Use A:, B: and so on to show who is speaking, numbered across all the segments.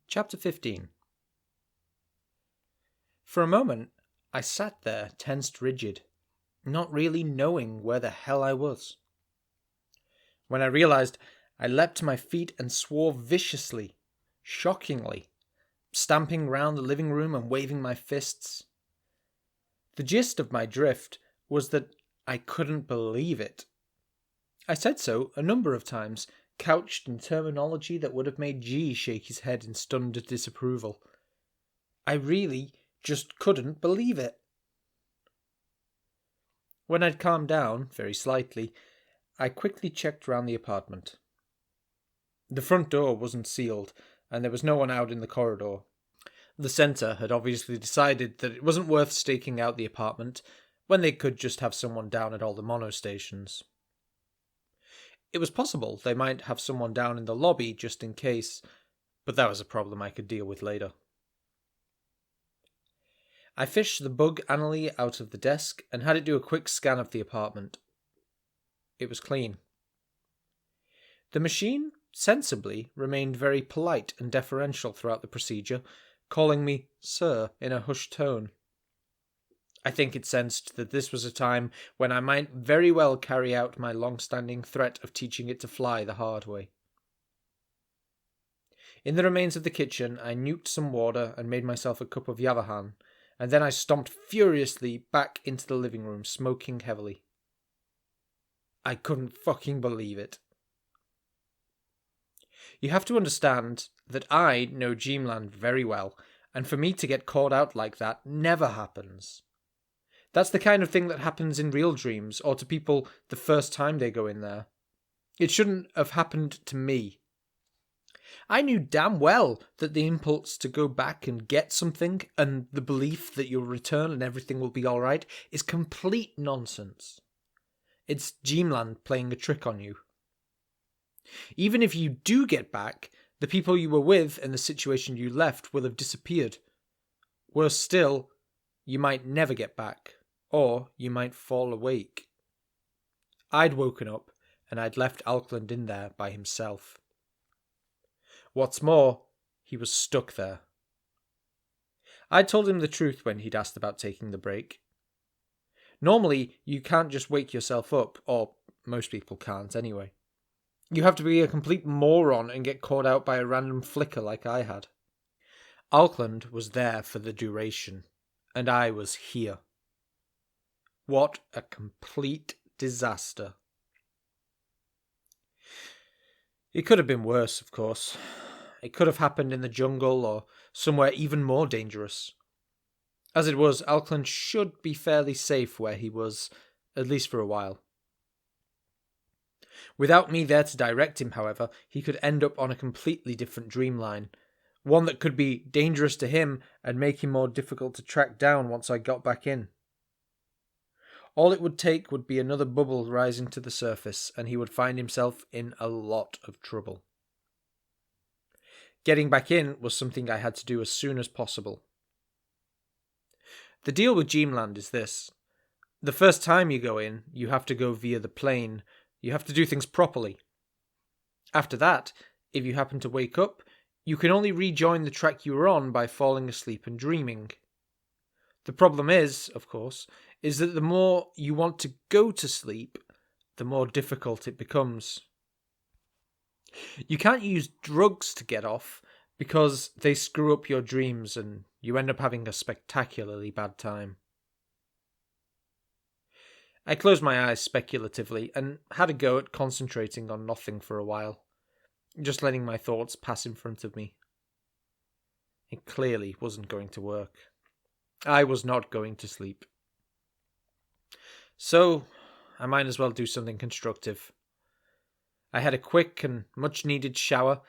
A: Chapter 15. For a moment, I sat there, tensed rigid, not really knowing where the hell I was. When I realized, I leapt to my feet and swore viciously, shockingly, stamping round the living room and waving my fists. The gist of my drift was that I couldn't believe it. I said so a number of times, couched in terminology that would have made G shake his head in stunned disapproval. I really just couldn't believe it. When I'd calmed down, very slightly, I quickly checked round the apartment. The front door wasn't sealed, and there was no one out in the corridor. The centre had obviously decided that it wasn't worth staking out the apartment when they could just have someone down at all the mono stations. It was possible they might have someone down in the lobby just in case, but that was a problem I could deal with later. I fished the bug anally out of the desk and had it do a quick scan of the apartment. It was clean. The machine, sensibly, remained very polite and deferential throughout the procedure, calling me "sir" in a hushed tone. I think it sensed that this was a time when I might very well carry out my long-standing threat of teaching it to fly the hard way. In the remains of the kitchen, I nuked some water and made myself a cup of Yavahan, and then I stomped furiously back into the living room, smoking heavily. I couldn't fucking believe it. You have to understand that I know Dreamland very well, and for me to get caught out like that never happens. That's the kind of thing that happens in real dreams, or to people the first time they go in there. It shouldn't have happened to me. I knew damn well that the impulse to go back and get something, and the belief that you'll return and everything will be alright, is complete nonsense. It's Dreamland playing a trick on you. Even if you do get back, the people you were with and the situation you left will have disappeared. Worse still, you might never get back, or you might fall awake. I'd woken up, and I'd left Alkland in there by himself. What's more, he was stuck there. I'd told him the truth when he'd asked about taking the break. Normally, you can't just wake yourself up, or most people can't anyway. You have to be a complete moron and get caught out by a random flicker like I had. Alkland was there for the duration, and I was here. What a complete disaster. It could have been worse, of course. It could have happened in the jungle or somewhere even more dangerous. As it was, Alkland should be fairly safe where he was, at least for a while. Without me there to direct him, however, he could end up on a completely different dreamline, one that could be dangerous to him and make him more difficult to track down once I got back in. All it would take would be another bubble rising to the surface, and he would find himself in a lot of trouble. Getting back in was something I had to do as soon as possible. The deal with Dreamland is this. The first time you go in, you have to go via the plane. You have to do things properly. After that, if you happen to wake up, you can only rejoin the track you were on by falling asleep and dreaming. The problem is, of course, is that the more you want to go to sleep, the more difficult it becomes. You can't use drugs to get off because they screw up your dreams and you end up having a spectacularly bad time. I closed my eyes speculatively and had a go at concentrating on nothing for a while, just letting my thoughts pass in front of me. It clearly wasn't going to work. I was not going to sleep. So, I might as well do something constructive. I had a quick and much-needed shower,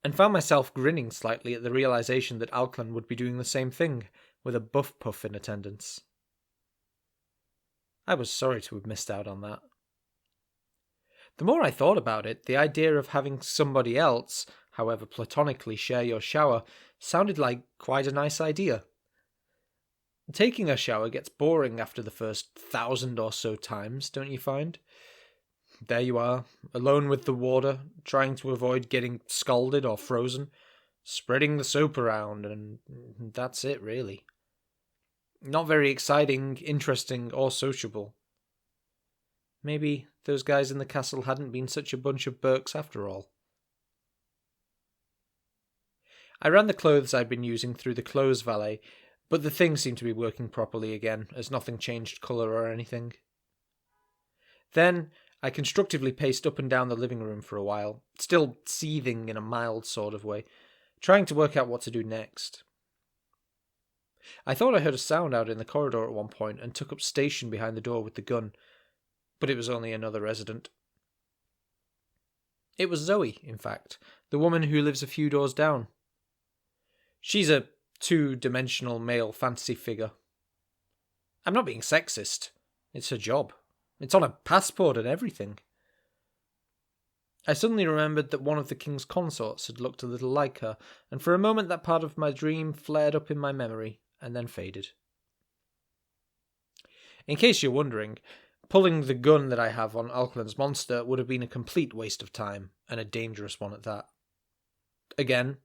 A: and found myself grinning slightly at the realization that Alkland would be doing the same thing, with a buff puff in attendance. I was sorry to have missed out on that. The more I thought about it, the idea of having somebody else, however platonically, share your shower sounded like quite a nice idea. Taking a shower gets boring after the first 1,000 or so times, don't you find? There you are, alone with the water, trying to avoid getting scalded or frozen, spreading the soap around, and that's it, really. Not very exciting, interesting, or sociable. Maybe those guys in the castle hadn't been such a bunch of Burks after all. I ran the clothes I'd been using through the clothes valet, but the thing seemed to be working properly again, as nothing changed colour or anything. Then I constructively paced up and down the living room for a while, still seething in a mild sort of way, trying to work out what to do next. I thought I heard a sound out in the corridor at one point and took up station behind the door with the gun, but it was only another resident. It was Zoe, in fact, the woman who lives a few doors down. She's a two-dimensional male fantasy figure. I'm not being sexist. It's her job. It's on a passport and everything. I suddenly remembered that one of the king's consorts had looked a little like her, and for a moment that part of my dream flared up in my memory and then faded. In case you're wondering, pulling the gun that I have on Alkland's monster would have been a complete waste of time, and a dangerous one at that. Again,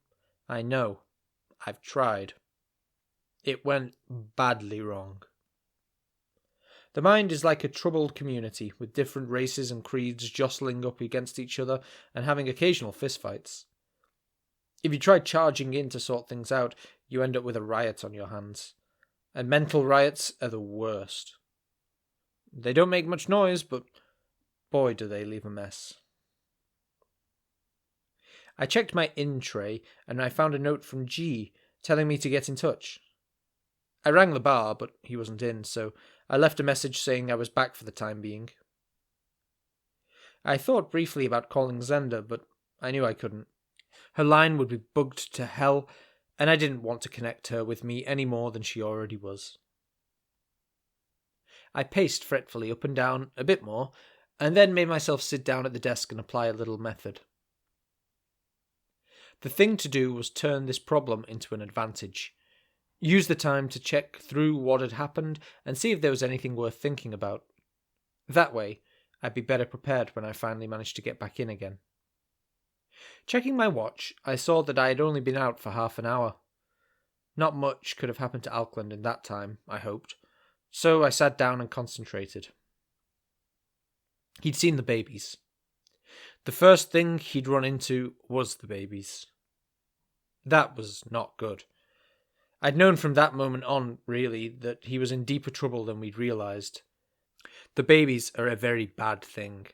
A: I know. I've tried. It went badly wrong. The mind is like a troubled community, with different races and creeds jostling up against each other and having occasional fistfights. If you try charging in to sort things out, you end up with a riot on your hands. And mental riots are the worst. They don't make much noise, but boy do they leave a mess. I checked my in tray, and I found a note from G telling me to get in touch. I rang the bar, but he wasn't in, so I left a message saying I was back for the time being. I thought briefly about calling Zenda, but I knew I couldn't. Her line would be bugged to hell, and I didn't want to connect her with me any more than she already was. I paced fretfully up and down a bit more, and then made myself sit down at the desk and apply a little method. The thing to do was turn this problem into an advantage. Use the time to check through what had happened and see if there was anything worth thinking about. That way, I'd be better prepared when I finally managed to get back in again. Checking my watch, I saw that I had only been out for half an hour. Not much could have happened to Alkland in that time, I hoped, so I sat down and concentrated. He'd seen the babies. The first thing he'd run into was the babies. That was not good. I'd known from that moment on, really, that he was in deeper trouble than we'd realised. The babies are a very bad thing,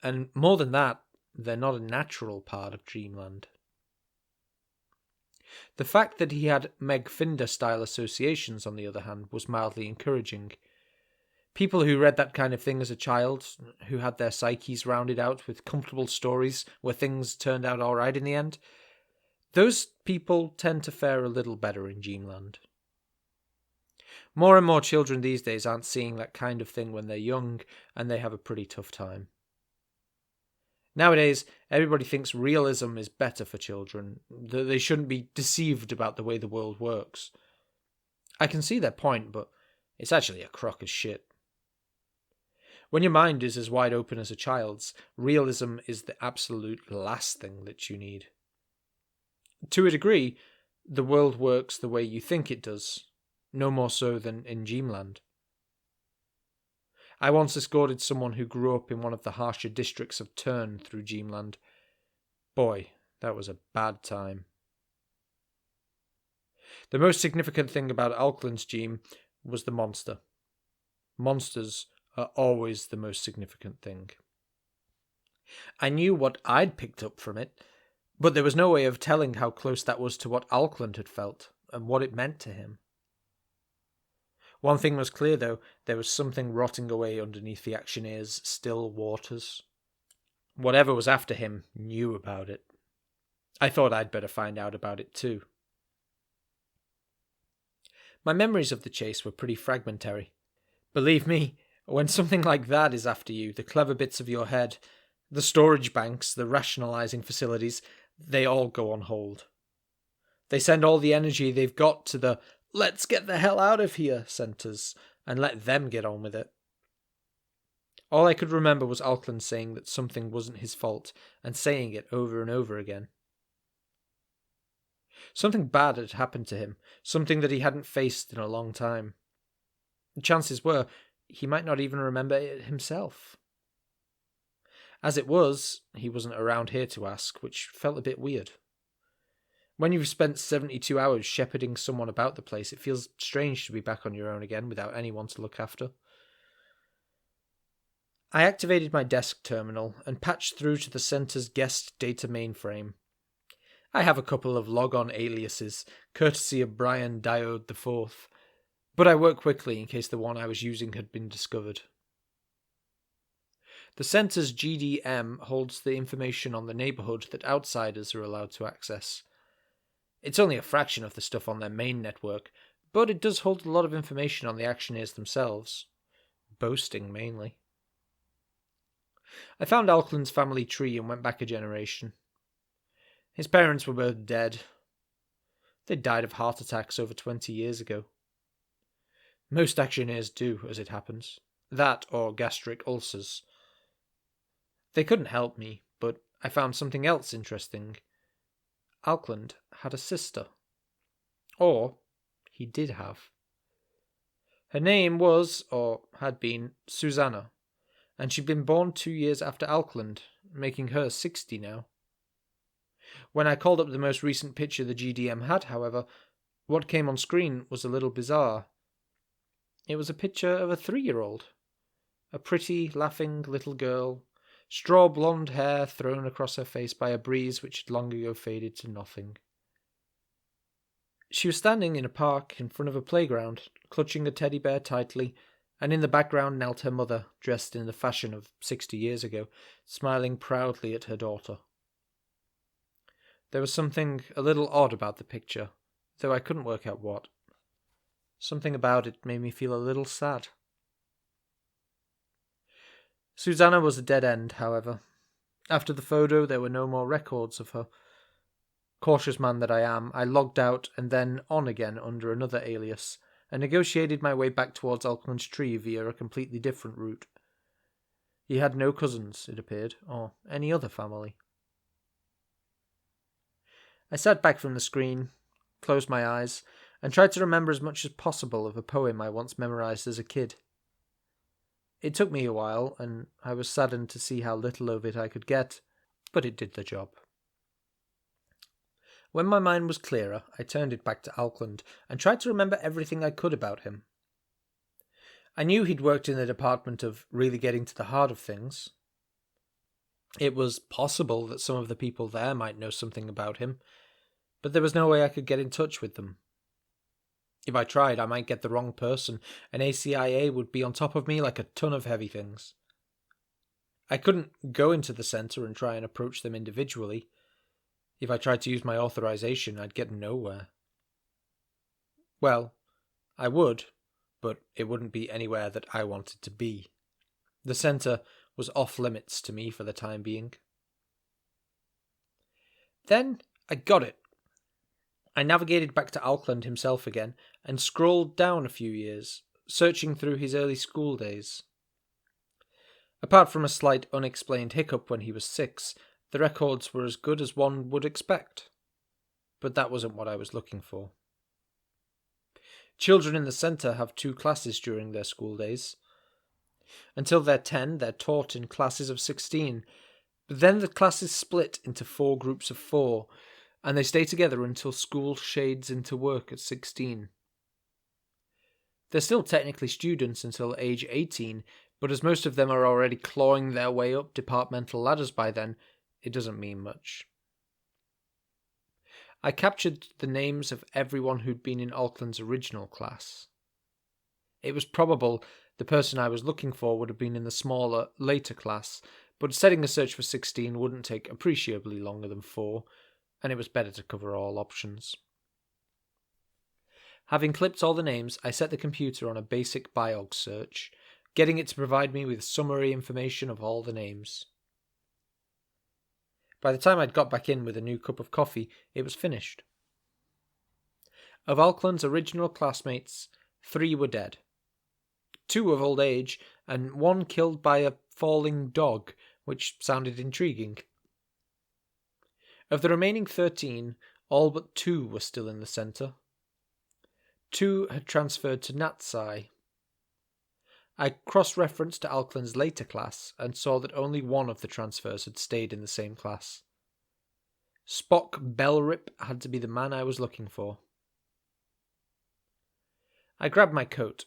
A: and more than that, they're not a natural part of Dreamland. The fact that he had Meg Finder-style associations, on the other hand, was mildly encouraging. People who read that kind of thing as a child, who had their psyches rounded out with comfortable stories where things turned out all right in the end, those people tend to fare a little better in Dreamland. More and more children these days aren't seeing that kind of thing when they're young, and they have a pretty tough time. Nowadays, everybody thinks realism is better for children, that they shouldn't be deceived about the way the world works. I can see their point, but it's actually a crock of shit. When your mind is as wide open as a child's, realism is the absolute last thing that you need. To a degree, the world works the way you think it does, no more so than in Dreamland. I once escorted someone who grew up in one of the harsher districts of Turn through Dreamland. Boy, that was a bad time. The most significant thing about Alkland's Dream was the monster. Monsters are always the most significant thing. I knew what I'd picked up from it, but there was no way of telling how close that was to what Alkland had felt, and what it meant to him. One thing was clear, though, there was something rotting away underneath the Actioneer's still waters. Whatever was after him knew about it. I thought I'd better find out about it too. My memories of the chase were pretty fragmentary. Believe me, when something like that is after you, the clever bits of your head, the storage banks, the rationalizing facilities, they all go on hold. They send all the energy they've got to the "let's get the hell out of here" centres, and let them get on with it. All I could remember was Alkland saying that something wasn't his fault, and saying it over and over again. Something bad had happened to him, something that he hadn't faced in a long time. Chances were, he might not even remember it himself. As it was, he wasn't around here to ask, which felt a bit weird. When you've spent 72 hours shepherding someone about the place, it feels strange to be back on your own again without anyone to look after. I activated my desk terminal and patched through to the center's guest data mainframe. I have a couple of log-on aliases, courtesy of Brian Diode IV, but I worked quickly in case the one I was using had been discovered. The center's GDM holds the information on the neighborhood that outsiders are allowed to access. It's only a fraction of the stuff on their main network, but it does hold a lot of information on the actioneers themselves. Boasting, mainly. I found Alkland's family tree and went back a generation. His parents were both dead. They died of heart attacks over 20 years ago. Most actioneers do, as it happens. That or gastric ulcers. They couldn't help me, but I found something else interesting. Alkland had a sister. Or he did have. Her name was, or had been, Susanna, and she'd been born 2 years after Alkland, making her 60 now. When I called up the most recent picture the GDM had, however, what came on screen was a little bizarre. It was a picture of a 3-year-old. A pretty, laughing little girl, straw blonde hair thrown across her face by a breeze which had long ago faded to nothing. She was standing in a park in front of a playground, clutching a teddy bear tightly, and in the background knelt her mother, dressed in the fashion of 60 years ago, smiling proudly at her daughter. There was something a little odd about the picture, though I couldn't work out what. Something about it made me feel a little sad. Susanna was a dead end, however. After the photo, there were no more records of her. Cautious man that I am, I logged out and then on again under another alias, and negotiated my way back towards Alkland's tree via a completely different route. He had no cousins, it appeared, or any other family. I sat back from the screen, closed my eyes, and tried to remember as much as possible of a poem I once memorized as a kid. It took me a while, and I was saddened to see how little of it I could get, but it did the job. When my mind was clearer, I turned it back to Alkland and tried to remember everything I could about him. I knew he'd worked in the department of really getting to the heart of things. It was possible that some of the people there might know something about him, but there was no way I could get in touch with them. If I tried, I might get the wrong person, and ACIA would be on top of me like a ton of heavy things. I couldn't go into the centre and try and approach them individually. If I tried to use my authorization, I'd get nowhere. Well, I would, but it wouldn't be anywhere that I wanted to be. The centre was off limits to me for the time being. Then I got it. I navigated back to Alkland himself again and scrolled down a few years, searching through his early school days. Apart from a slight unexplained hiccup when he was 6, the records were as good as one would expect. But that wasn't what I was looking for. Children in the centre have 2 classes during their school days. Until they're 10, they're taught in classes of 16, but then the classes split into 4 groups of 4, and they stay together until school shades into work at 16. They're still technically students until age 18, but as most of them are already clawing their way up departmental ladders by then, it doesn't mean much. I captured the names of everyone who'd been in Alkland's original class. It was probable the person I was looking for would have been in the smaller, later class, but setting a search for 16 wouldn't take appreciably longer than 4, and it was better to cover all options. Having clipped all the names, I set the computer on a basic biog search, getting it to provide me with summary information of all the names. By the time I'd got back in with a new cup of coffee, it was finished. Of Alkland's original classmates, 3 were dead. 2 of old age, and 1 killed by a falling dog, which sounded intriguing. Of the remaining 13, All but 2 were still in the centre. 2 had transferred to Natsai. I cross-referenced to Alkland's later class and saw that only 1 of the transfers had stayed in the same class. Spock Bellrip had to be the man I was looking for. I grabbed my coat.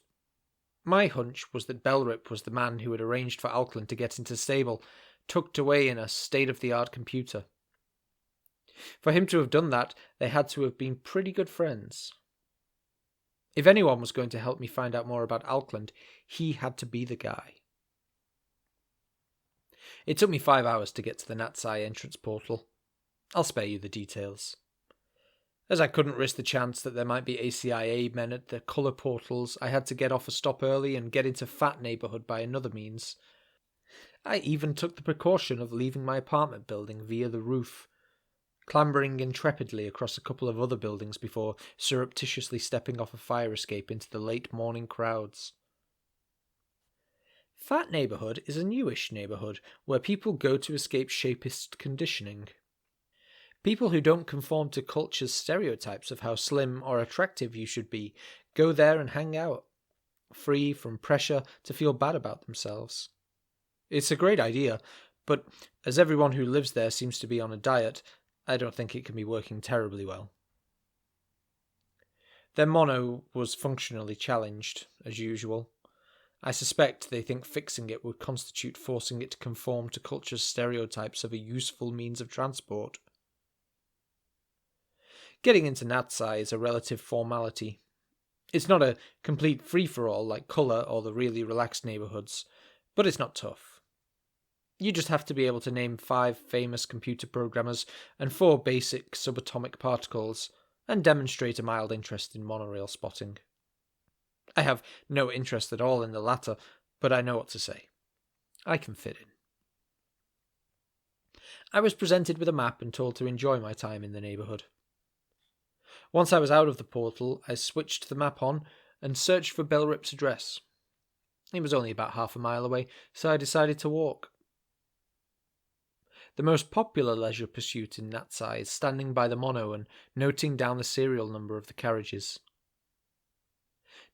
A: My hunch was that Bellrip was the man who had arranged for Alkland to get into stable, tucked away in a state-of-the-art computer. For him to have done that, they had to have been pretty good friends. If anyone was going to help me find out more about Alkland, he had to be the guy. It took me 5 hours to get to the Natsai entrance portal. I'll spare you the details. As I couldn't risk the chance that there might be ACIA men at the colour portals, I had to get off a stop early and get into Fat neighbourhood by another means. I even took the precaution of leaving my apartment building via the roof, clambering intrepidly across a couple of other buildings before surreptitiously stepping off a fire escape into the late morning crowds. Fat neighbourhood is a newish neighbourhood where people go to escape shapist conditioning. People who don't conform to culture's stereotypes of how slim or attractive you should be go there and hang out, free from pressure to feel bad about themselves. It's a great idea, but as everyone who lives there seems to be on a diet, I don't think it can be working terribly well. Their mono was functionally challenged, as usual. I suspect they think fixing it would constitute forcing it to conform to culture's stereotypes of a useful means of transport. Getting into Natsai is a relative formality. It's not a complete free-for-all like Colour or the really relaxed neighbourhoods, but it's not tough. You just have to be able to name 5 famous computer programmers and 4 basic subatomic particles, and demonstrate a mild interest in monorail spotting. I have no interest at all in the latter, but I know what to say. I can fit in. I was presented with a map and told to enjoy my time in the neighbourhood. Once I was out of the portal, I switched the map on and searched for Bellrip's address. It was only about half a mile away, so I decided to walk. The most popular leisure pursuit in Natsai is standing by the mono and noting down the serial number of the carriages.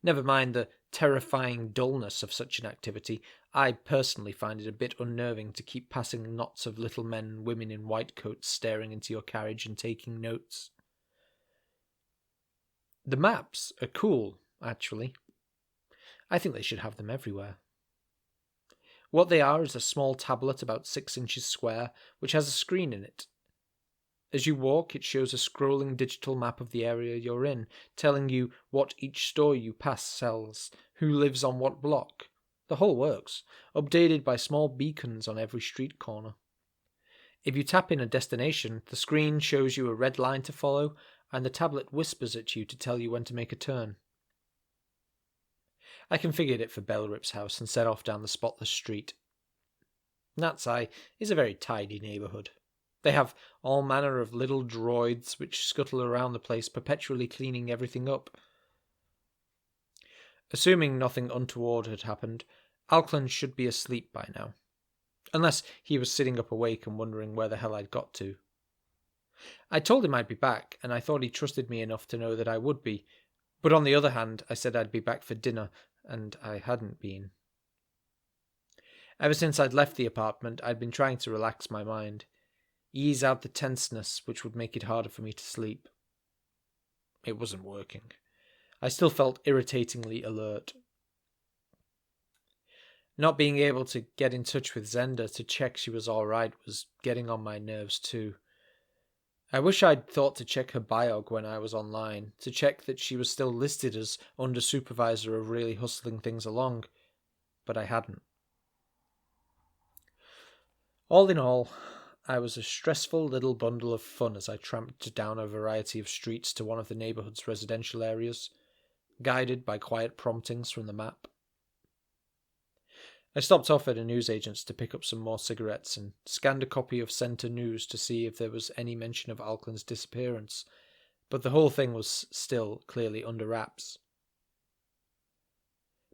A: Never mind the terrifying dullness of such an activity, I personally find it a bit unnerving to keep passing knots of little men and women in white coats staring into your carriage and taking notes. The maps are cool, actually. I think they should have them everywhere. What they are is a small tablet about 6 inches square, which has a screen in it. As you walk, it shows a scrolling digital map of the area you're in, telling you what each store you pass sells, who lives on what block. The whole works, updated by small beacons on every street corner. If you tap in a destination, the screen shows you a red line to follow, and the tablet whispers at you to tell you when to make a turn. I configured it for Bellrip's house and set off down the spotless street. Natsai is a very tidy neighbourhood. They have all manner of little droids which scuttle around the place, perpetually cleaning everything up. Assuming nothing untoward had happened, Alkland should be asleep by now. Unless he was sitting up awake and wondering where the hell I'd got to. I told him I'd be back, and I thought he trusted me enough to know that I would be, but on the other hand, I said I'd be back for dinner, and I hadn't been. Ever since I'd left the apartment, I'd been trying to relax my mind, ease out the tenseness which would make it harder for me to sleep. It wasn't working. I still felt irritatingly alert. Not being able to get in touch with Zenda to check she was alright was getting on my nerves too. I wish I'd thought to check her biog when I was online, to check that she was still listed as under supervisor of really hustling things along, but I hadn't. All in all, I was a stressful little bundle of fun as I tramped down a variety of streets to one of the neighbourhood's residential areas, guided by quiet promptings from the map. I stopped off at a newsagent's to pick up some more cigarettes and scanned a copy of Centre News to see if there was any mention of Alkland's disappearance, but the whole thing was still clearly under wraps.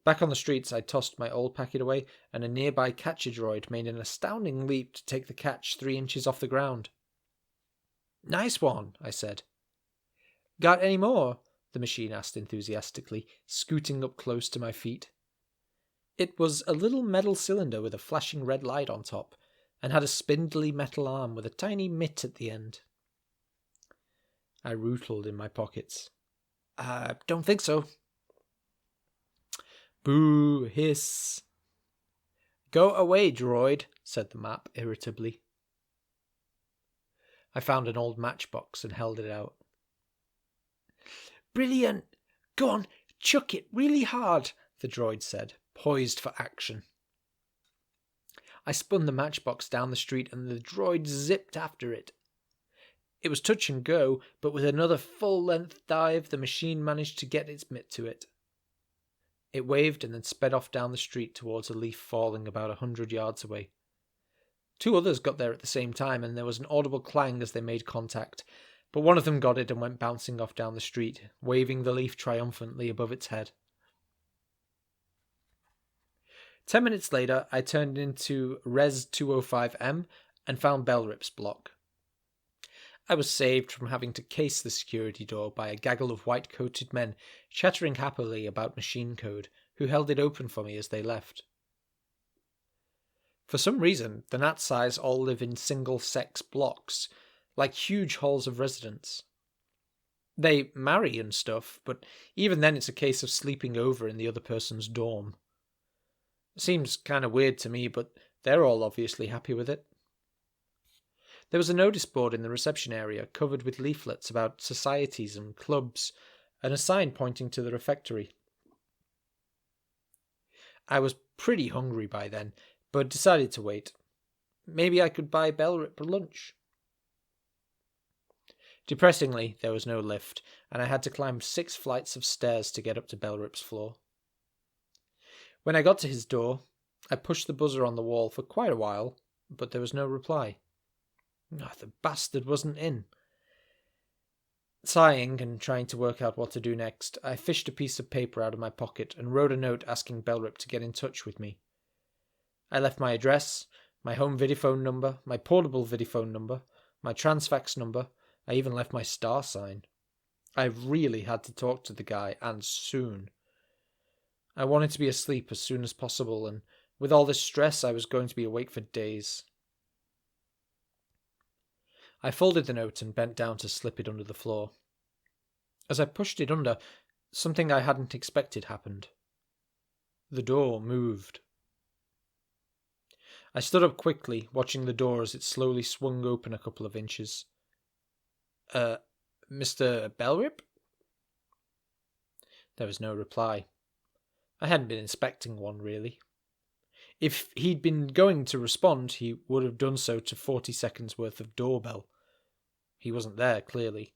A: Back on the streets, I tossed my old packet away, and a nearby catcher droid made an astounding leap to take the catch 3 inches off the ground. "Nice one," I said. Got any more? The machine asked enthusiastically, scooting up close to my feet. It was a little metal cylinder with a flashing red light on top, and had a spindly metal arm with a tiny mitt at the end. I rootled in my pockets. Don't think so. Boo, hiss. Go away, droid, said the map irritably. I found an old matchbox and held it out. Brilliant! Go on, chuck it really hard, the droid said, poised for action. I spun the matchbox down the street and the droid zipped after it. It was touch and go, but with another full-length dive, the machine managed to get its mitt to it. It waved and then sped off down the street towards a leaf falling about 100 yards away. 2 others got there at the same time, and there was an audible clang as they made contact, but one of them got it and went bouncing off down the street, waving the leaf triumphantly above its head. 10 minutes later, I turned into Res 205M and found Bellrip's block. I was saved from having to case the security door by a gaggle of white-coated men chattering happily about machine code, who held it open for me as they left. For some reason, the Natsais all live in single-sex blocks, like huge halls of residence. They marry and stuff, but even then it's a case of sleeping over in the other person's dorm. Seems kind of weird to me, but they're all obviously happy with it. There was a notice board in the reception area covered with leaflets about societies and clubs, and a sign pointing to the refectory. I was pretty hungry by then, but decided to wait. Maybe I could buy Bellrip lunch. Depressingly, there was no lift, and I had to climb 6 flights of stairs to get up to Bellrip's floor. When I got to his door, I pushed the buzzer on the wall for quite a while, but there was no reply. The bastard wasn't in. Sighing and trying to work out what to do next, I fished a piece of paper out of my pocket and wrote a note asking Bellrip to get in touch with me. I left my address, my home Vidiphone number, my portable Vidiphone number, my Transfax number. I even left my star sign. I really had to talk to the guy, and soon. I wanted to be asleep as soon as possible, and with all this stress I was going to be awake for days. I folded the note and bent down to slip it under the floor. As I pushed it under, something I hadn't expected happened. The door moved. I stood up quickly, watching the door as it slowly swung open a couple of inches. Mr. Bellrip? There was no reply. I hadn't been expecting one, really. If he'd been going to respond, he would have done so to 40 seconds worth of doorbell. He wasn't there, clearly.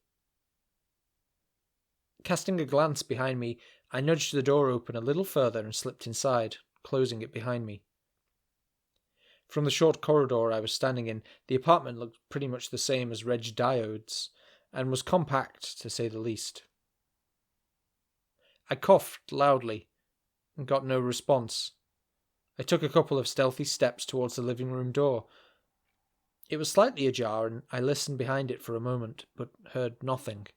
A: Casting a glance behind me, I nudged the door open a little further and slipped inside, closing it behind me. From the short corridor I was standing in, the apartment looked pretty much the same as Reg Diode's, and was compact, to say the least. I coughed loudly, and got no response. I took a couple of stealthy steps towards the living room door. It was slightly ajar, and I listened behind it for a moment, but heard nothing.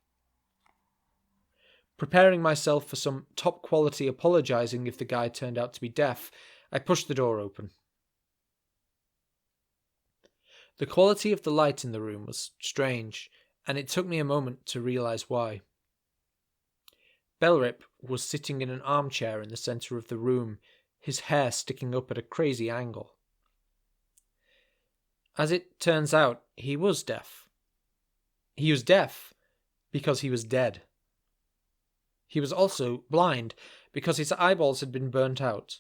A: Preparing myself for some top-quality apologizing if the guy turned out to be deaf, I pushed the door open. The quality of the light in the room was strange, and it took me a moment to realize why. Bellrip was sitting in an armchair in the center of the room, his hair sticking up at a crazy angle. As it turns out, he was deaf. He was deaf because he was dead. He was also blind because his eyeballs had been burnt out.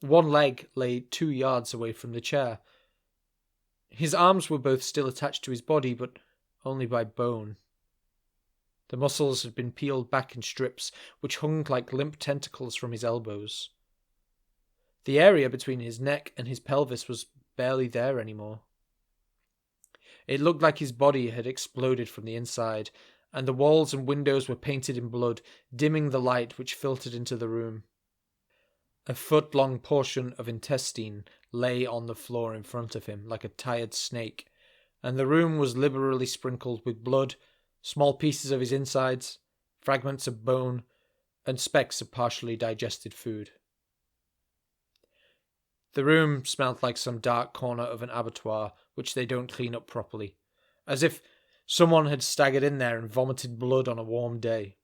A: One leg lay 2 yards away from the chair. His arms were both still attached to his body, but only by bone. The muscles had been peeled back in strips, which hung like limp tentacles from his elbows. The area between his neck and his pelvis was barely there anymore. It looked like his body had exploded from the inside, and the walls and windows were painted in blood, dimming the light which filtered into the room. A foot-long portion of intestine lay on the floor in front of him like a tired snake, and the room was liberally sprinkled with blood, Small pieces of his insides, fragments of bone, and specks of partially digested food. The room smelled like some dark corner of an abattoir which they don't clean up properly, as if someone had staggered in there and vomited blood on a warm day.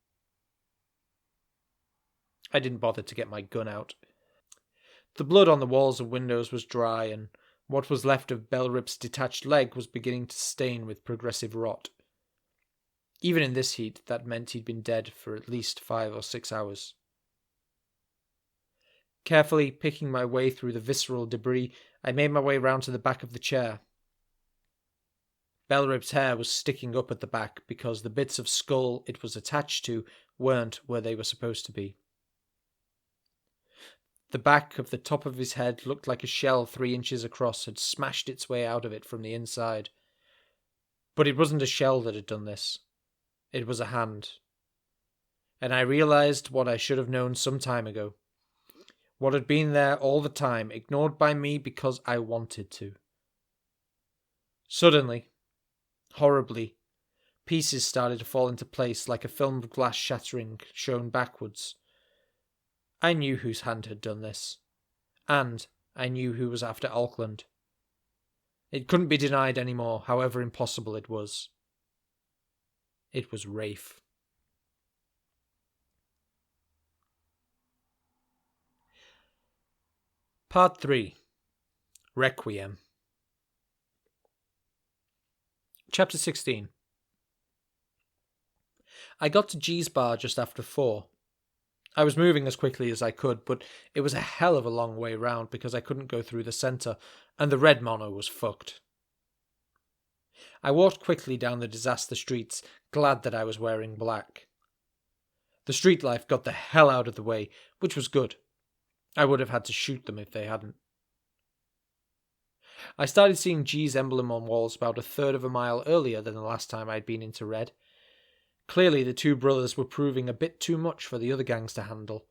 A: I didn't bother to get my gun out. The blood on the walls and windows was dry, and what was left of Bellrip's detached leg was beginning to stain with progressive rot. Even in this heat, that meant he'd been dead for at least 5 or 6 hours. Carefully picking my way through the visceral debris, I made my way round to the back of the chair. Bellrip's hair was sticking up at the back because the bits of skull it was attached to weren't where they were supposed to be. The back of the top of his head looked like a shell 3 inches across had smashed its way out of it from the inside. But it wasn't a shell that had done this. It was a hand. And I realized what I should have known some time ago. What had been there all the time, ignored by me because I wanted to. Suddenly, horribly, pieces started to fall into place like a film of glass shattering shown backwards. I knew whose hand had done this, and I knew who was after Auckland. It couldn't be denied anymore, however impossible it was. It was Rafe. Part 3. Requiem. Chapter 16. I got to G's bar just after 4. I was moving as quickly as I could, but it was a hell of a long way round because I couldn't go through the centre, and the red mono was fucked. I walked quickly down the disaster streets, glad that I was wearing black. The street life got the hell out of the way, which was good. I would have had to shoot them if they hadn't. I started seeing G's emblem on walls about 1/3 of a mile earlier than the last time I'd been into Red. Clearly the two brothers were proving a bit too much for the other gangs to handle.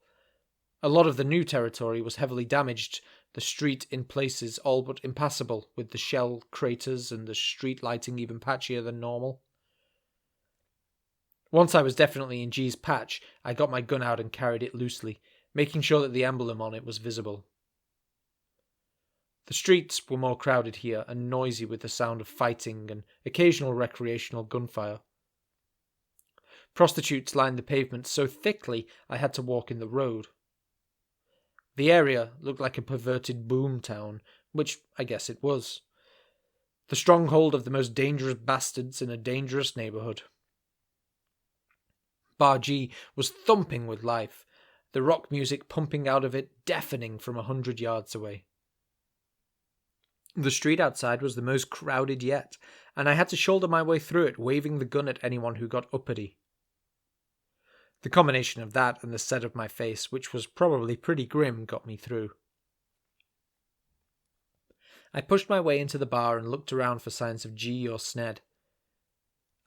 A: A lot of the new territory was heavily damaged, the street in places all but impassable, with the shell craters and the street lighting even patchier than normal. Once I was definitely in G's patch, I got my gun out and carried it loosely, making sure that the emblem on it was visible. The streets were more crowded here and noisy with the sound of fighting and occasional recreational gunfire. Prostitutes lined the pavement so thickly I had to walk in the road. The area looked like a perverted boom town, which I guess it was. The stronghold of the most dangerous bastards in a dangerous neighbourhood. Bar G was thumping with life, the rock music pumping out of it deafening from 100 yards away. The street outside was the most crowded yet, and I had to shoulder my way through it, waving the gun at anyone who got uppity. The combination of that and the set of my face, which was probably pretty grim, got me through. I pushed my way into the bar and looked around for signs of G or Sned.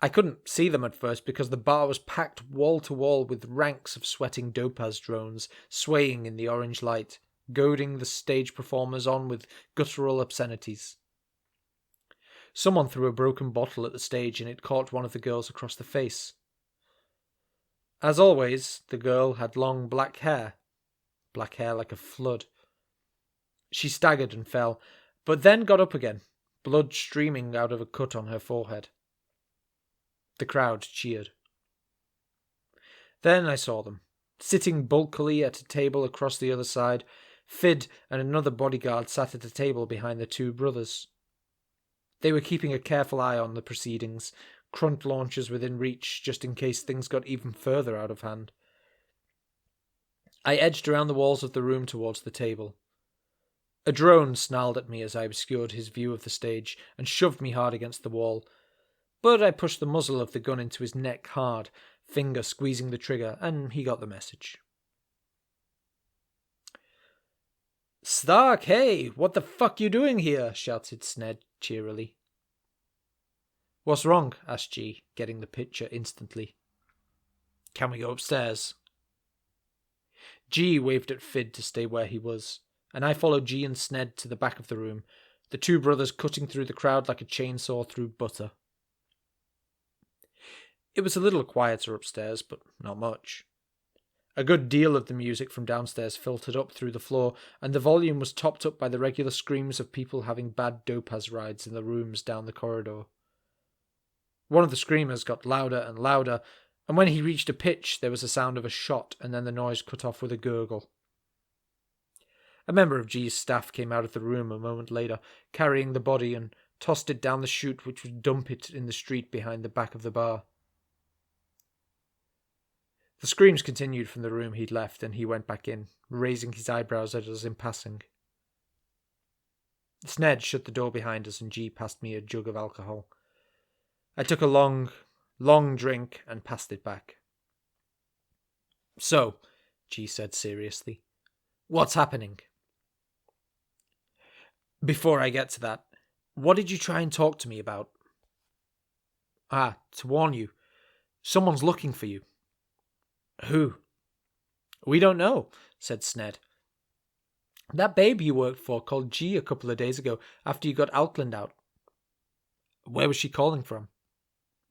A: I couldn't see them at first because the bar was packed wall to wall with ranks of sweating Dopaz drones swaying in the orange light, goading the stage performers on with guttural obscenities. Someone threw a broken bottle at the stage and it caught one of the girls across the face. As always, the girl had long black hair like a flood. She staggered and fell, but then got up again, blood streaming out of a cut on her forehead. The crowd cheered. Then I saw them, sitting bulkily at a table across the other side. Fid and another bodyguard sat at a table behind the two brothers. They were keeping a careful eye on the proceedings, crunt launchers within reach just in case things got even further out of hand. I edged around the walls of the room towards the table. A drone snarled at me as I obscured his view of the stage and shoved me hard against the wall, but I pushed the muzzle of the gun into his neck hard, finger squeezing the trigger, and he got the message. "Stark, hey, what the fuck you doing here?" shouted Sned cheerily. "What's wrong?" asked G, getting the picture instantly. "Can we go upstairs?" G waved at Fid to stay where he was, and I followed G and Sned to the back of the room, the two brothers cutting through the crowd like a chainsaw through butter. It was a little quieter upstairs, but not much. A good deal of the music from downstairs filtered up through the floor, and the volume was topped up by the regular screams of people having bad dopaz rides in the rooms down the corridor. One of the screamers got louder and louder, and when he reached a pitch, there was the sound of a shot, and then the noise cut off with a gurgle. A member of G's staff came out of the room a moment later, carrying the body, and tossed it down the chute which would dump it in the street behind the back of the bar. The screams continued from the room he'd left, and he went back in, raising his eyebrows at us in passing. Sned shut the door behind us, and G passed me a jug of alcohol. I took a long drink and passed it back. "So," G said seriously, "what's happening?" "Before I get to that, what did you try and talk to me about?" "To warn you. Someone's looking for you." "Who?" "We don't know," said Sned. "That babe you worked for called G a couple of days ago after you got Auckland out." "Where was she calling from?"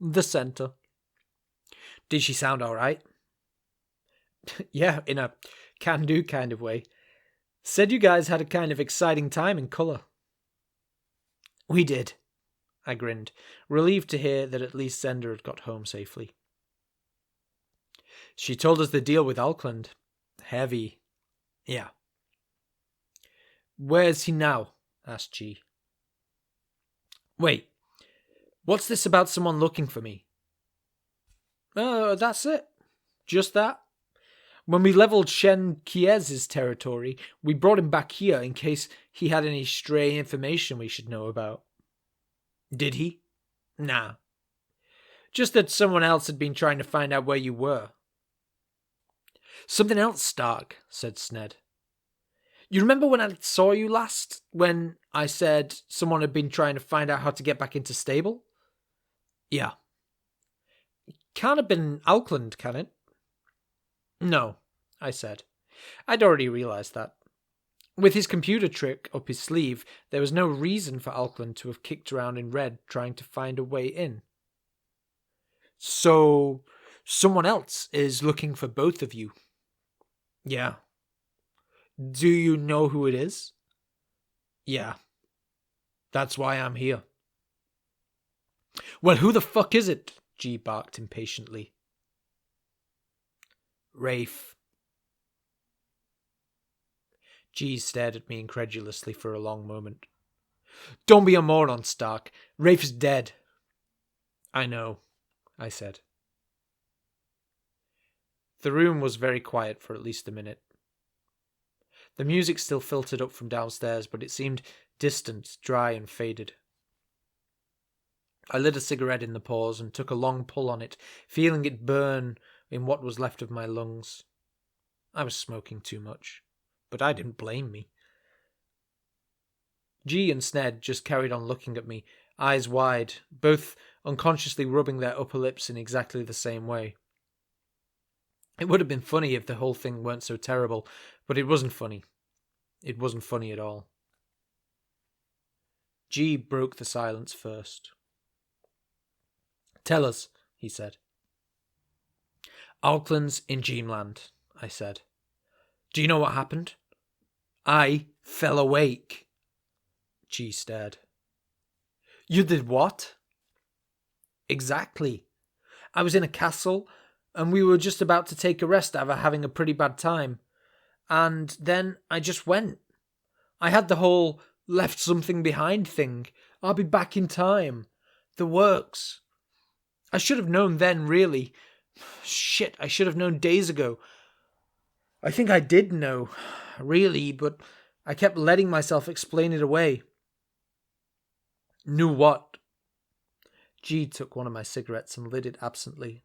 A: "The centre." "Did she sound all right?" "Yeah, in a can-do kind of way. Said you guys had a kind of exciting time in colour." "We did," I grinned, relieved to hear that at least Zender had got home safely. "She told us the deal with Auckland. Heavy." "Yeah." "Where's he now?" asked G. "Wait, what's this about someone looking for me?" That's it. Just that. When we leveled Shen Kiez's territory, we brought him back here in case he had any stray information we should know about." "Did he?" "Nah. Just that someone else had been trying to find out where you were." "Something else, Stark," said Sned. "You remember when I saw you last? When I said someone had been trying to find out how to get back into stable?" "Yeah." "Can't have been Auckland, can it?" "No," I said. I'd already realised that. With his computer trick up his sleeve, there was no reason for Auckland to have kicked around in red trying to find a way in. "So, someone else is looking for both of you?" "Yeah." "Do you know who it is?" "Yeah. That's why I'm here." "Well, who the fuck is it?" G barked impatiently. "Rafe." G stared at me incredulously for a long moment. "Don't be a moron, Stark. Rafe's dead." "I know," I said. The room was very quiet for at least a minute. The music still filtered up from downstairs, but it seemed distant, dry, and faded. I lit a cigarette in the pause and took a long pull on it, feeling it burn in what was left of my lungs. I was smoking too much, but I didn't blame me. G and Sned just carried on looking at me, eyes wide, both unconsciously rubbing their upper lips in exactly the same way. It would have been funny if the whole thing weren't so terrible, but it wasn't funny. It wasn't funny at all. G broke the silence first. "Tell us," he said. "Auckland's in dreamland," I said. "Do you know what happened?" "I fell awake." G stared. "You did what?" "Exactly. I was in a castle, and we were just about to take a rest after having a pretty bad time. And then I just went. I had the whole left something behind thing. I'll be back in time. The works. I should have known then, really. Shit, I should have known days ago. I think I did know, really, but I kept letting myself explain it away." "Knew what?" G took one of my cigarettes and lit it absently.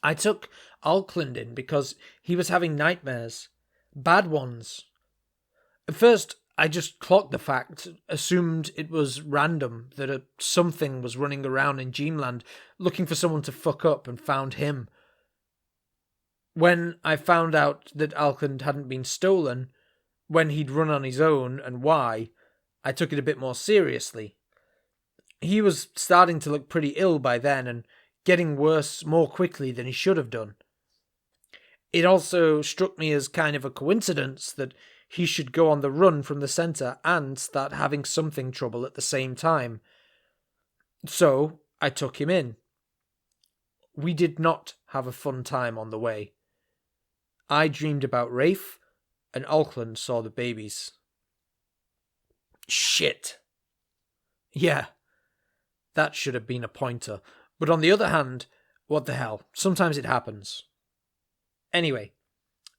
A: "I took Auckland in because he was having nightmares. Bad ones. At first, I just clocked the fact, assumed it was random, that something was running around in Dreamland looking for someone to fuck up, and found him. When I found out that Auckland hadn't been stolen, when he'd run on his own, and why, I took it a bit more seriously. He was starting to look pretty ill by then and getting worse more quickly than he should have done. It also struck me as kind of a coincidence that he should go on the run from the centre and start having something trouble at the same time. So I took him in. We did not have a fun time on the way. I dreamed about Rafe, and Auckland saw the babies. Shit. Yeah, that should have been a pointer. But on the other hand, what the hell? Sometimes it happens. Anyway,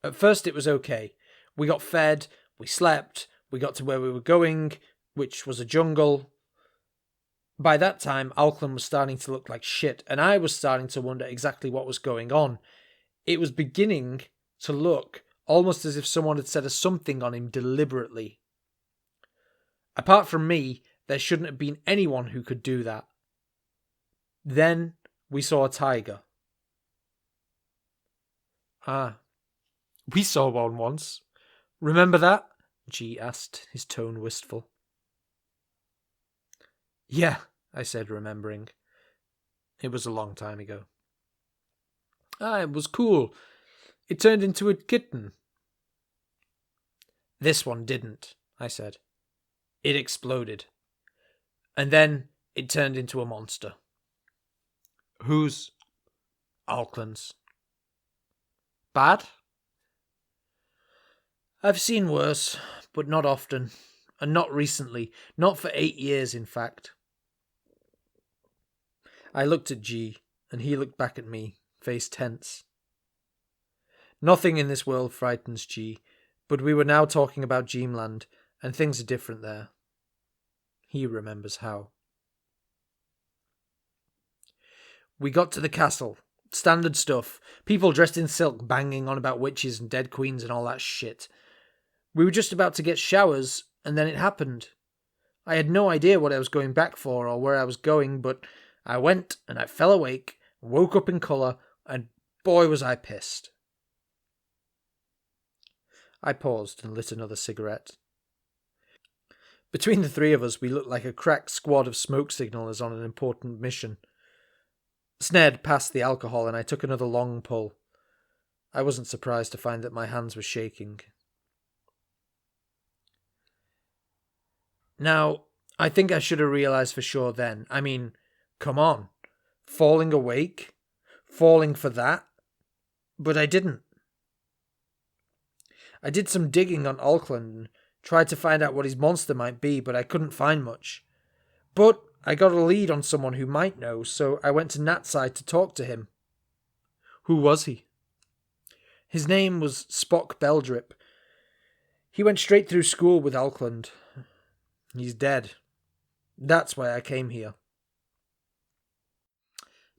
A: at first it was okay. We got fed, we slept, we got to where we were going, which was a jungle. By that time, Auckland was starting to look like shit, and I was starting to wonder exactly what was going on. It was beginning to look almost as if someone had set a something on him deliberately. Apart from me, there shouldn't have been anyone who could do that. Then we saw a tiger. Ah, we saw one once. Remember that? G asked, his tone wistful. Yeah, I said, remembering. It was a long time ago. Ah, it was cool. It turned into a kitten. This one didn't, I said. It exploded. And then it turned into a monster. Whose? Auckland's. Bad? I've seen worse, but not often. And not recently. Not for 8 years, in fact. I looked at G, and he looked back at me, face tense. Nothing in this world frightens G, but we were now talking about dreamland, and things are different there. He remembers how. We got to the castle. Standard stuff. People dressed in silk banging on about witches and dead queens and all that shit. We were just about to get showers, and then it happened. I had no idea what I was going back for or where I was going, but I went and I fell awake, woke up in colour, and boy was I pissed. I paused and lit another cigarette. Between the three of us, we looked like a crack squad of smoke signallers on an important mission. Sned passed the alcohol and I took another long pull. I wasn't surprised to find that my hands were shaking. Now, I think I should have realised for sure then. I mean, come on. Falling awake? Falling for that? But I didn't. I did some digging on Auckland and tried to find out what his monster might be, but I couldn't find much. But I got a lead on someone who might know, so I went to Natside to talk to him. Who was he? His name was Spock Beldrip. He went straight through school with Auckland. He's dead. That's why I came here.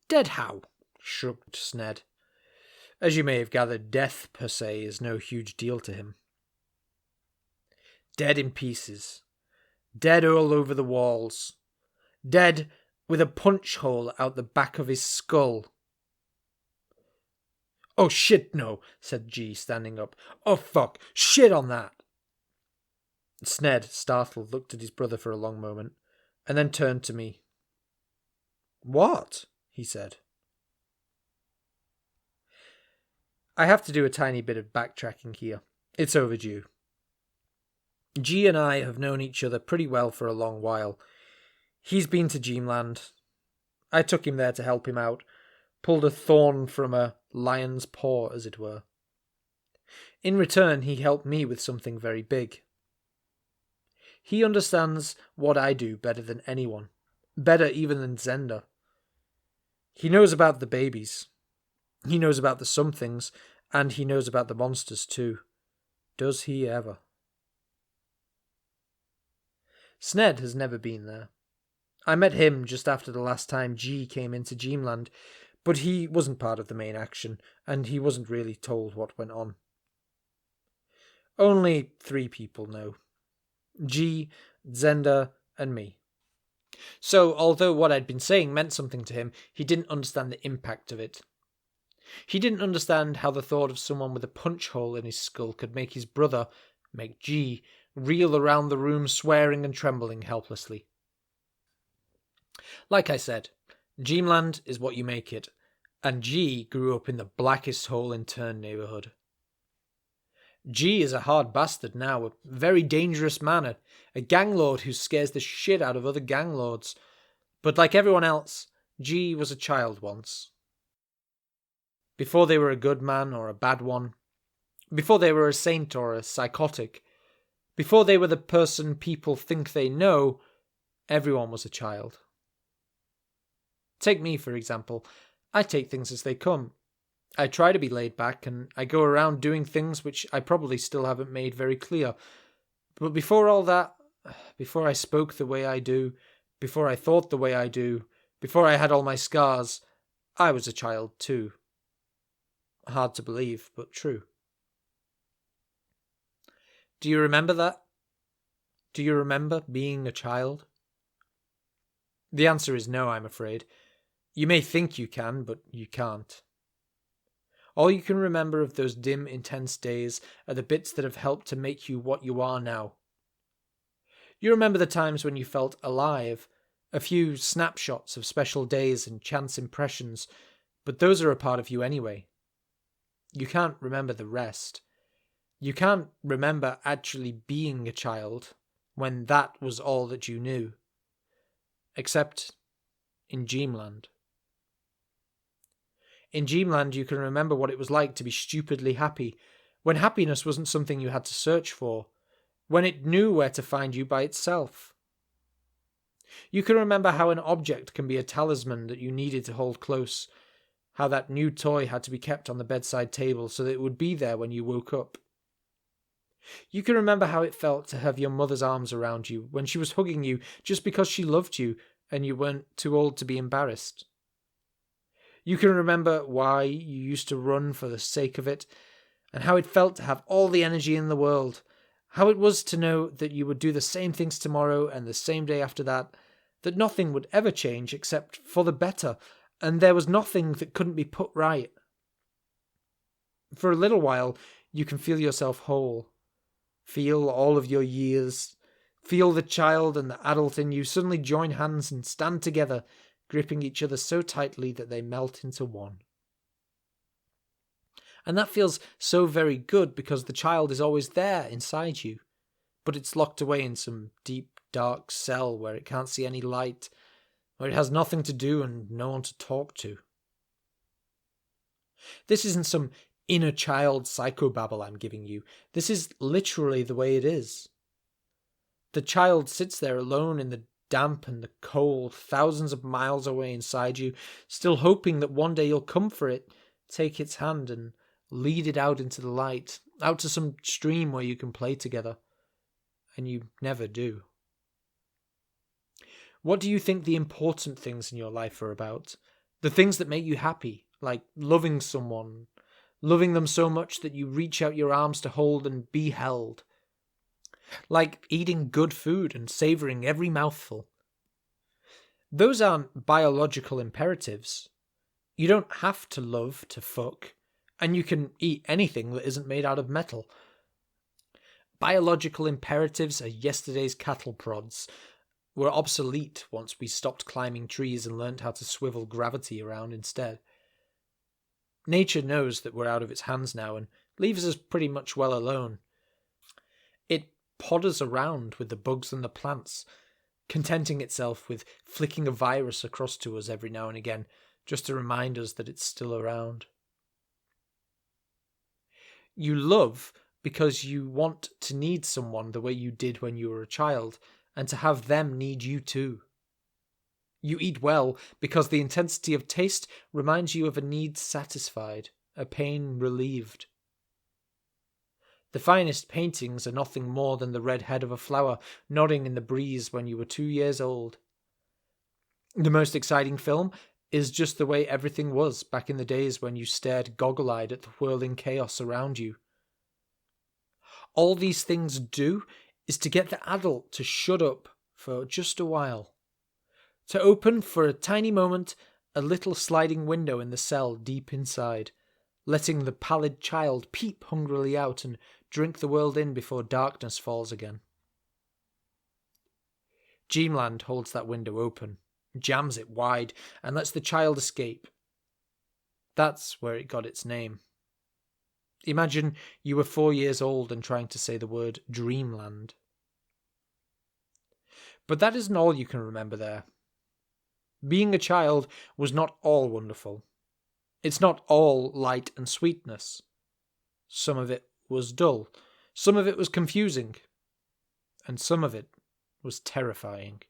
A: Dead how? Shrugged Sned. As you may have gathered, death per se is no huge deal to him. Dead in pieces. Dead all over the walls. Dead with a punch hole out the back of his skull. Oh shit, no, said G, standing up. Oh fuck, shit on that. Sned, startled, looked at his brother for a long moment, and then turned to me. What? He said. I have to do a tiny bit of backtracking here. It's overdue. G and I have known each other pretty well for a long while. He's been to Dreamland. I took him there to help him out, pulled a thorn from a lion's paw, as it were. In return, he helped me with something very big. He understands what I do better than anyone, better even than Zenda. He knows about the babies. He knows about the somethings, and he knows about the monsters too. Does he ever? Sned has never been there. I met him just after the last time G came into Dreamland, but he wasn't part of the main action, and he wasn't really told what went on. Only 3 people know. G, Zenda, and me. So, although what I'd been saying meant something to him, he didn't understand the impact of it. He didn't understand how the thought of someone with a punch hole in his skull could make his brother, make G, reel around the room swearing and trembling helplessly. Like I said, Dreamland is what you make it, and G grew up in the blackest hole in Turn neighborhood. G is a hard bastard now, a very dangerous man, a gang lord who scares the shit out of other gang lords. But like everyone else, G was a child once. Before they were a good man or a bad one, before they were a saint or a psychotic, before they were the person people think they know, everyone was a child. Take me, for example. I take things as they come. I try to be laid back, and I go around doing things which I probably still haven't made very clear. But before all that, before I spoke the way I do, before I thought the way I do, before I had all my scars, I was a child too. Hard to believe, but true. Do you remember that? Do you remember being a child? The answer is no, I'm afraid. You may think you can, but you can't. All you can remember of those dim, intense days are the bits that have helped to make you what you are now. You remember the times when you felt alive, a few snapshots of special days and chance impressions, but those are a part of you anyway. You can't remember the rest. You can't remember actually being a child when that was all that you knew. Except in Dreamland. In Dreamland, you can remember what it was like to be stupidly happy, when happiness wasn't something you had to search for, when it knew where to find you by itself. You can remember how an object can be a talisman that you needed to hold close, how that new toy had to be kept on the bedside table so that it would be there when you woke up. You can remember how it felt to have your mother's arms around you when she was hugging you just because she loved you and you weren't too old to be embarrassed. You can remember why you used to run for the sake of it, and how it felt to have all the energy in the world, how it was to know that you would do the same things tomorrow and the same day after that nothing would ever change except for the better, and there was nothing that couldn't be put right. For a little while, you can feel yourself whole. Feel all of your years. Feel the child and the adult in you suddenly join hands and stand together, gripping each other so tightly that they melt into one. And that feels so very good because the child is always there inside you, but it's locked away in some deep, dark cell where it can't see any light, where it has nothing to do and no one to talk to. This isn't some inner child psychobabble I'm giving you. This is literally the way it is. The child sits there alone in the damp and the cold, thousands of miles away inside you, still hoping that one day you'll come for it, take its hand and lead it out into the light, out to some stream where you can play together. And you never do. What do you think the important things in your life are about? The things that make you happy, like loving someone, loving them so much that you reach out your arms to hold and be held. Like eating good food and savouring every mouthful. Those aren't biological imperatives. You don't have to love to fuck, and you can eat anything that isn't made out of metal. Biological imperatives are yesterday's cattle prods. Were obsolete once we stopped climbing trees and learnt how to swivel gravity around instead. Nature knows that we're out of its hands now and leaves us pretty much well alone. It podders around with the bugs and the plants, contenting itself with flicking a virus across to us every now and again, just to remind us that it's still around. You love because you want to need someone the way you did when you were a child, and to have them need you too. You eat well because the intensity of taste reminds you of a need satisfied, a pain relieved. The finest paintings are nothing more than the red head of a flower nodding in the breeze when you were 2 years old. The most exciting film is just the way everything was back in the days when you stared goggle-eyed at the whirling chaos around you. All these things do is to get the adult to shut up for just a while. To open for a tiny moment a little sliding window in the cell deep inside, letting the pallid child peep hungrily out and drink the world in before darkness falls again. Dreamland holds that window open. jams it wide, and lets the child escape. That's where it got its name. Imagine you were 4 years old and trying to say the word dreamland. But that isn't all you can remember there. Being a child was not all wonderful. It's not all light and sweetness. Some of it was dull, some of it was confusing, and some of it was terrifying.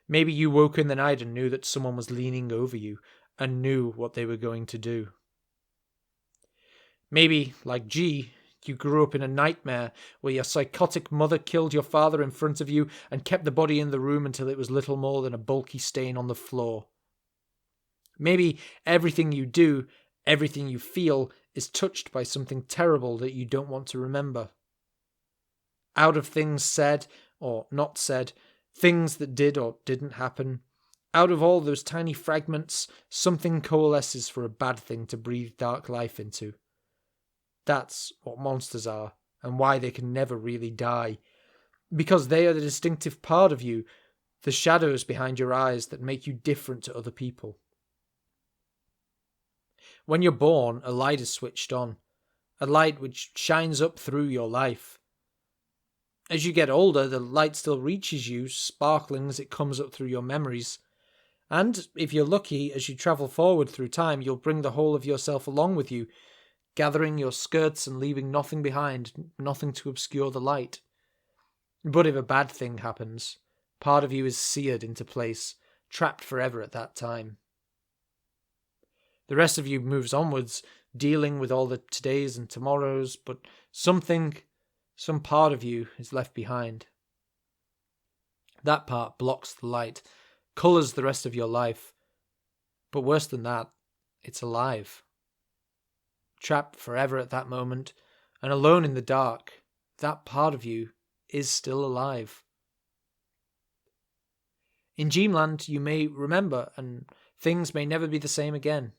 A: Maybe you woke in the night and knew that someone was leaning over you and knew what they were going to do. Maybe, like G, you grew up in a nightmare where your psychotic mother killed your father in front of you and kept the body in the room until it was little more than a bulky stain on the floor. Maybe everything you do, everything you feel, is touched by something terrible that you don't want to remember. Out of things said or not said, things that did or didn't happen, out of all those tiny fragments, something coalesces for a bad thing to breathe dark life into. That's what monsters are, and why they can never really die. Because they are the distinctive part of you, the shadows behind your eyes that make you different to other people. When you're born, a light is switched on, a light which shines up through your life. As you get older, the light still reaches you, sparkling as it comes up through your memories. And, if you're lucky, as you travel forward through time, you'll bring the whole of yourself along with you, gathering your skirts and leaving nothing behind, nothing to obscure the light. But if a bad thing happens, part of you is seared into place, trapped forever at that time. The rest of you moves onwards, dealing with all the todays and tomorrows, but some part of you is left behind. That part blocks the light, colours the rest of your life. But worse than that, it's alive. Trapped forever at that moment, and alone in the dark, that part of you is still alive. In Dreamland, you may remember, and things may never be the same again.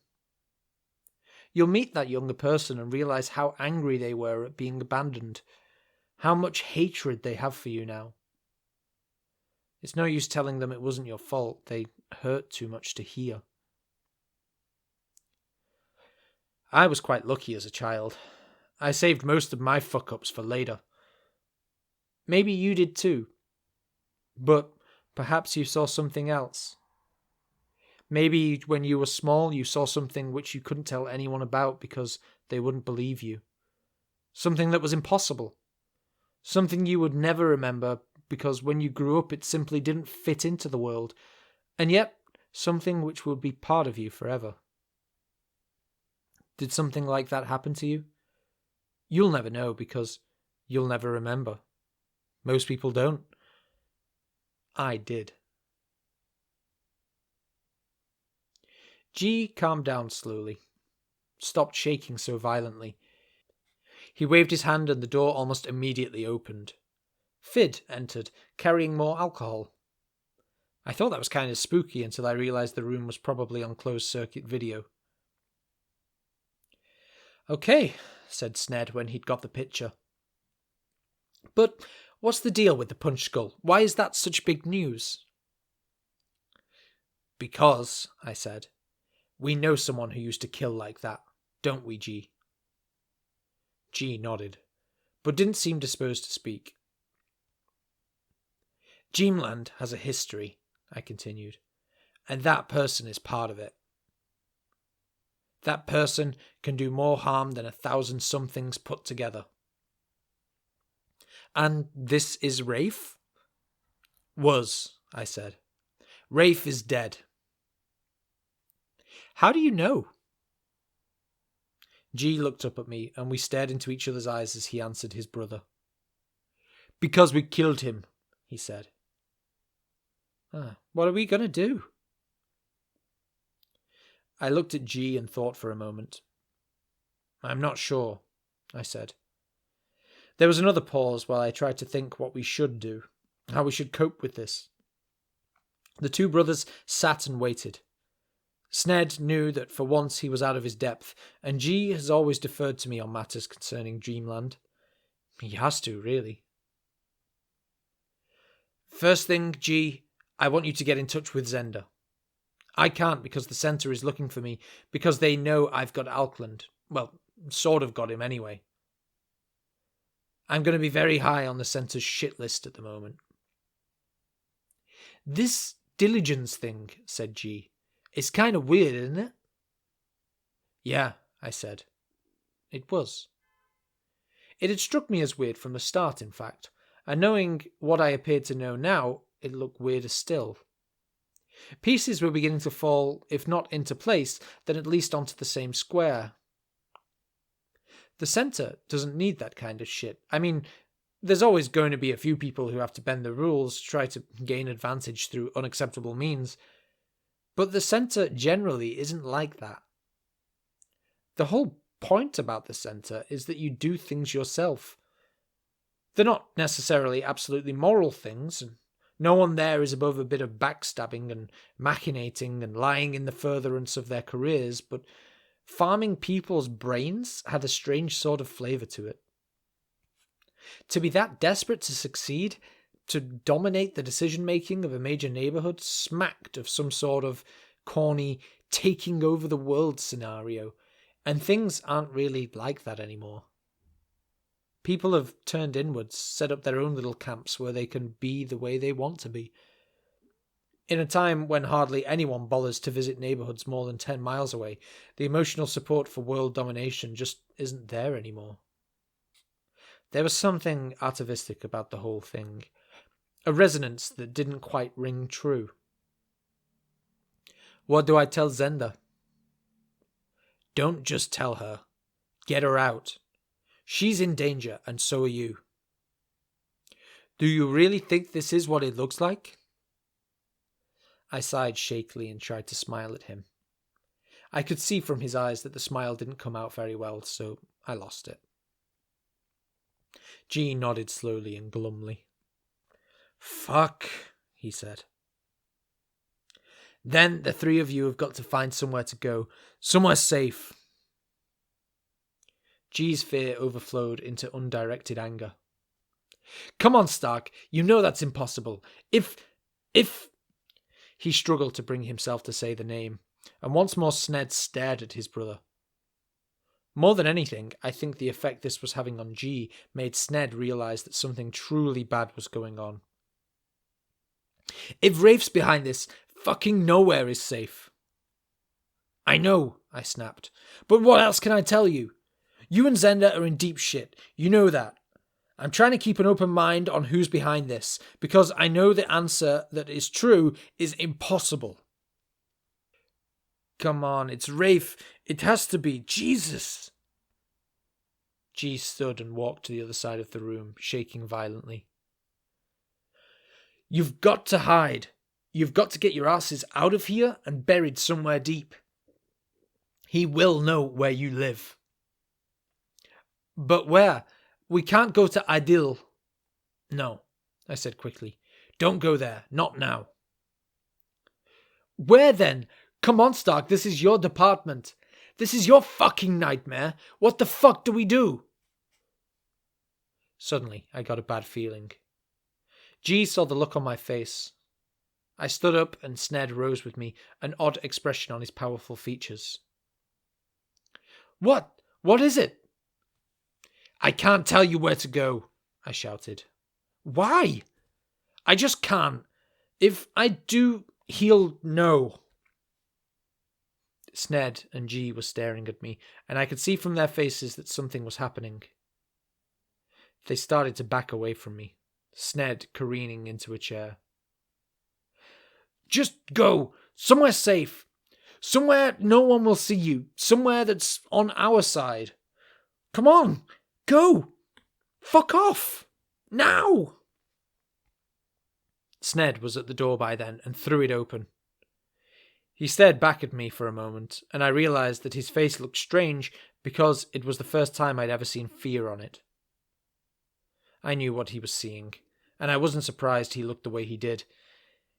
A: You'll meet that younger person and realise how angry they were at being abandoned, how much hatred they have for you now. It's no use telling them it wasn't your fault, they hurt too much to hear. I was quite lucky as a child. I saved most of my fuck-ups for later. Maybe you did too. But perhaps you saw something else. Maybe when you were small you saw something which you couldn't tell anyone about because they wouldn't believe you. Something that was impossible. Something you would never remember because when you grew up it simply didn't fit into the world. And yet, something which would be part of you forever. Did something like that happen to you? You'll never know because you'll never remember. Most people don't. I did. G calmed down slowly, stopped shaking so violently. He waved his hand and the door almost immediately opened. Fid entered, carrying more alcohol. I thought that was kind of spooky until I realised the room was probably on closed-circuit video. "Okay," said Sned when he'd got the picture. "But what's the deal with the punch skull? Why is that such big news?" "Because," I said, "we know someone who used to kill like that, don't we, G?" G nodded, but didn't seem disposed to speak. "Dreamland has a history," I continued, "and that person is part of it. That person can do more harm than 1,000 somethings put together." "And this is Rafe?" "Was," I said. "Rafe is dead." "How do you know?" G looked up at me, and we stared into each other's eyes as he answered his brother. "Because we killed him," he said. What are we going to do?" I looked at G and thought for a moment. "I'm not sure," I said. There was another pause while I tried to think what we should do, how we should cope with this. The two brothers sat and waited. Sned knew that for once he was out of his depth, and G has always deferred to me on matters concerning Dreamland. He has to, really. "First thing, G, I want you to get in touch with Zenda. I can't because the center is looking for me, because they know I've got Alkland. Well, sort of got him anyway. I'm going to be very high on the center's shit list at the moment. This diligence thing, said G, is kind of weird, isn't it? Yeah, I said. It was. It had struck me as weird from the start, in fact, and knowing what I appeared to know now, it looked weirder still. Pieces were beginning to fall, if not into place, then at least onto the same square. The centre doesn't need that kind of shit. I mean, there's always going to be a few people who have to bend the rules, try to gain advantage through unacceptable means, but the centre generally isn't like that. The whole point about the centre is that you do things yourself. They're not necessarily absolutely moral things, and no one there is above a bit of backstabbing and machinating and lying in the furtherance of their careers, but farming people's brains had a strange sort of flavour to it. To be that desperate to succeed, to dominate the decision-making of a major neighbourhood, smacked of some sort of corny, taking over the world scenario, and things aren't really like that anymore. People have turned inwards, set up their own little camps where they can be the way they want to be. In a time when hardly anyone bothers to visit neighbourhoods more than 10 miles away, the emotional support for world domination just isn't there anymore. There was something atavistic about the whole thing, a resonance that didn't quite ring true. What do I tell Zenda? Don't just tell her. Get her out. She's in danger, and so are you. Do you really think this is what it looks like? I sighed shakily and tried to smile at him. I could see from his eyes that the smile didn't come out very well, so I lost it. G nodded slowly and glumly. Fuck, he said. Then the three of you have got to find somewhere to go, somewhere safe. G's fear overflowed into undirected anger. Come on, Stark, you know that's impossible. If... He struggled to bring himself to say the name, and once more Sned stared at his brother. More than anything, I think the effect this was having on G made Sned realise that something truly bad was going on. If Rafe's behind this, fucking nowhere is safe. I know, I snapped, but what else can I tell you? You and Zenda are in deep shit, you know that. I'm trying to keep an open mind on who's behind this, because I know the answer that is true is impossible. Come on, it's Rafe. It has to be. Jesus. G stood and walked to the other side of the room, shaking violently. You've got to hide. You've got to get your asses out of here and buried somewhere deep. He will know where you live. But where? We can't go to Adil. No, I said quickly. Don't go there. Not now. Where then? Come on, Stark. This is your department. This is your fucking nightmare. What the fuck do we do? Suddenly, I got a bad feeling. G saw the look on my face. I stood up and Sned rose with me, an odd expression on his powerful features. What? What is it? I can't tell you where to go, I shouted. Why? I just can't. If I do, he'll know. Sned and G were staring at me, and I could see from their faces that something was happening. They started to back away from me, Sned careening into a chair. Just go. Somewhere safe. Somewhere no one will see you. Somewhere that's on our side. Come on. Go! Fuck off! Now! Sned was at the door by then and threw it open. He stared back at me for a moment, and I realised that his face looked strange because it was the first time I'd ever seen fear on it. I knew what he was seeing, and I wasn't surprised he looked the way he did.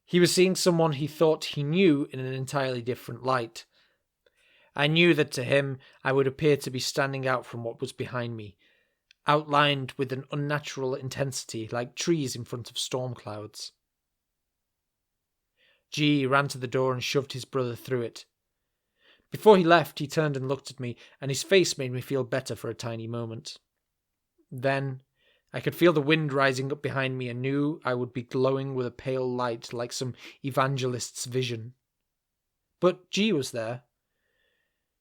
A: He was seeing someone he thought he knew in an entirely different light. I knew that to him I would appear to be standing out from what was behind me, outlined with an unnatural intensity like trees in front of storm clouds. G ran to the door and shoved his brother through it. Before he left, he turned and looked at me, and his face made me feel better for a tiny moment. Then I could feel the wind rising up behind me and knew I would be glowing with a pale light like some evangelist's vision. But G was there.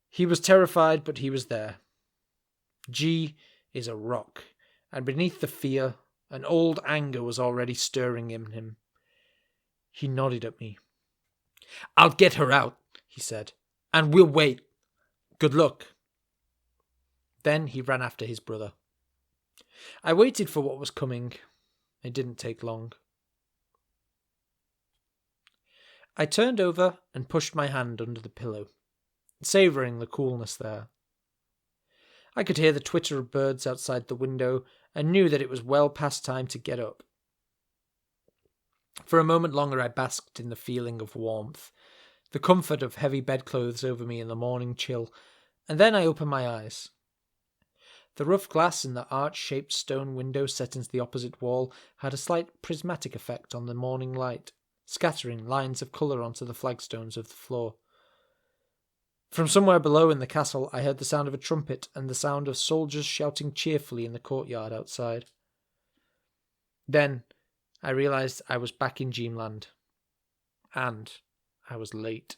A: He was terrified, but he was there. G is a rock, and beneath the fear, an old anger was already stirring in him. He nodded at me. "I'll get her out," he said, "and we'll wait. Good luck." Then he ran after his brother. I waited for what was coming. It didn't take long. I turned over and pushed my hand under the pillow, savouring the coolness there. I could hear the twitter of birds outside the window and knew that it was well past time to get up. For a moment longer I basked in the feeling of warmth, the comfort of heavy bedclothes over me in the morning chill, and then I opened my eyes. The rough glass in the arch-shaped stone window set into the opposite wall had a slight prismatic effect on the morning light, scattering lines of colour onto the flagstones of the floor. From somewhere below in the castle I heard the sound of a trumpet and the sound of soldiers shouting cheerfully in the courtyard outside. Then I realised I was back in dreamland, and I was late.